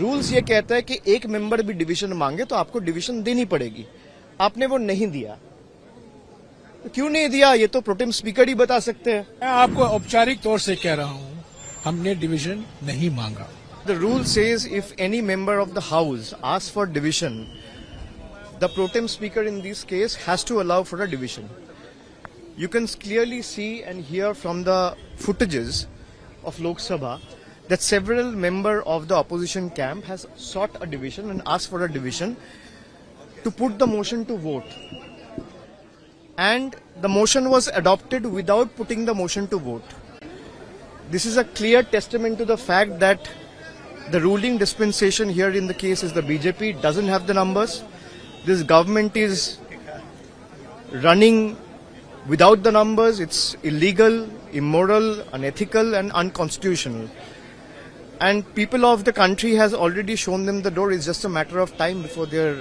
Rules ये कहता है कि एक मेंबर भी डिवीजन मांगे तो आपको डिवीजन देनी पड़ेगी। आपने वो नहीं दिया, तो क्यों नहीं दिया ये तो प्रोटेम स्पीकर ही बता सकते हैं। मैं आपको औपचारिक तौर से कह रहा हूं, हमने डिवीजन नहीं मांगा। The rule says if any member of the house asks for division, the pro tem speaker in this case has to allow for a division. You can clearly see and hear from the footages of Lok Sabha that several members of the opposition camp has sought a division and asked for a division to put the motion to vote. And the motion was adopted without putting the motion to vote. This is a clear testament to the fact that the ruling dispensation here in the case is the BJP, doesn't have the numbers. This government is running without the numbers. It's illegal, immoral, unethical and unconstitutional. And people of the country has already shown them the door. It's just a matter of time before they're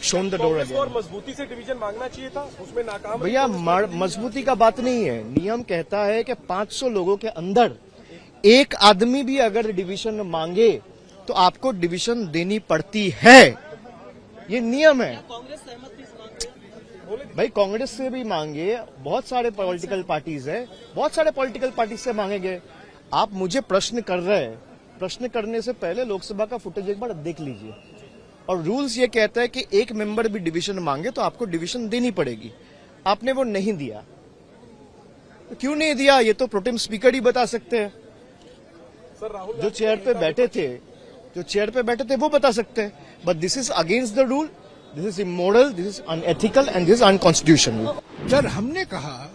shown the door again. मजबूती से division मांगना चाहिए था, उसमें नाकाम। भैया मजबूती का बात नहीं है। नियम कहता है कि 500 लोगों के अंदर एक आदमी भी अगर डिवीजन मांगे तो आपको डिवीजन देनी पड़ती है। ये नियम है। भाई कांग्रेस से भी मांगे, बहुत सारे पॉलिटिकल पार्टीज है, बहुत सारे पॉलिटिकल पार्टी से मांगेंगे। आप मुझे प्रश्न कर रहे हैं, प्रश्न करने से पहले लोकसभा का फुटेज एक बार देख लीजिए। और रूल्स ये कहता है कि एक मेंबर भी डिवीजन मांगे तो आपको डिवीजन देनी पड़ेगी। आपने वो नहीं दिया, तो क्यों नहीं दिया ये तो प्रोटेम स्पीकर ही बता सकते हैं। जो चेयर पे बैठे थे वो बता सकते हैं। But this is against the rule, this is immoral, this is unethical and this is unconstitutional. Sir, हमने कहा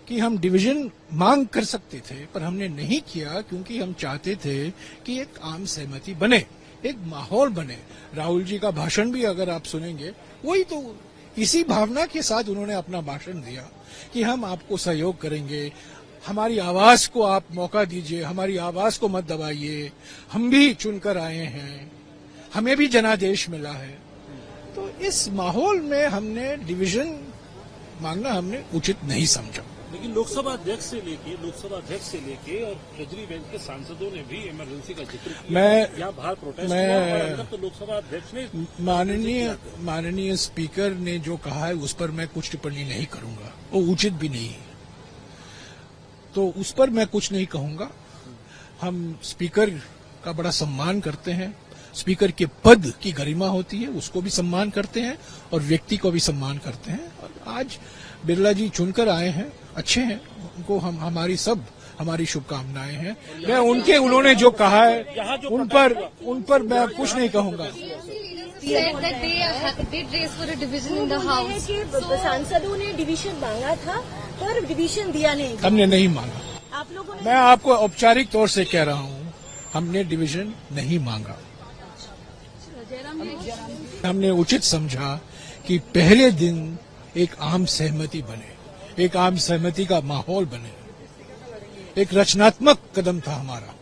कि हम डिवीजन मांग कर सकते थे, पर हमने नहीं किया क्योंकि हम चाहते थे कि एक आम सहमति बने, एक माहौल बने। राहुल जी का भाषण भी अगर आप सुनेंगे, वही तो इसी भावना के साथ उन्होंने अपना भाषण दिया कि हम आपको सहयोग करेंगे, हमारी आवाज को आप मौका दीजिए, हमारी आवाज को मत दबाइए, हम भी चुनकर आए हैं, हमें भी जनादेश मिला है। तो इस माहौल में हमने डिवीजन मांगना हमने उचित नहीं समझा। लेकिन लोकसभा अध्यक्ष से लेके और केजरी बेंच के सांसदों ने भी इमरजेंसी का जिक्र किया। यहाँ बाहर प्रोटेस्ट हुआ और अंदर तो लोकसभा अध्यक्ष ने माननीय स्पीकर ने जो कहा है उस पर मैं कुछ टिप्पणी नहीं करूंगा, वो उचित भी नहीं है, तो उस पर मैं कुछ नहीं कहूंगा। हम स्पीकर का बड़ा सम्मान करते हैं, स्पीकर के पद की गरिमा होती है, उसको भी सम्मान करते हैं और व्यक्ति को भी सम्मान करते हैं। और आज बिरला जी चुनकर आए हैं, अच्छे हैं, उनको हमारी शुभकामनाएं हैं। मैं उन्होंने जो कहा है उन पर मैं कुछ नहीं कहूंगा। सांसदों ने डिवीजन मांगा था पर डिवीजन दिया नहीं, हमने नहीं मांगा। आप लोगों ने, मैं आपको औपचारिक तौर से कह रहा हूं, हमने डिवीजन नहीं मांगा। हमने उचित समझा कि पहले दिन एक आम सहमति बने, एक आम सहमति का माहौल बने, एक रचनात्मक कदम था हमारा।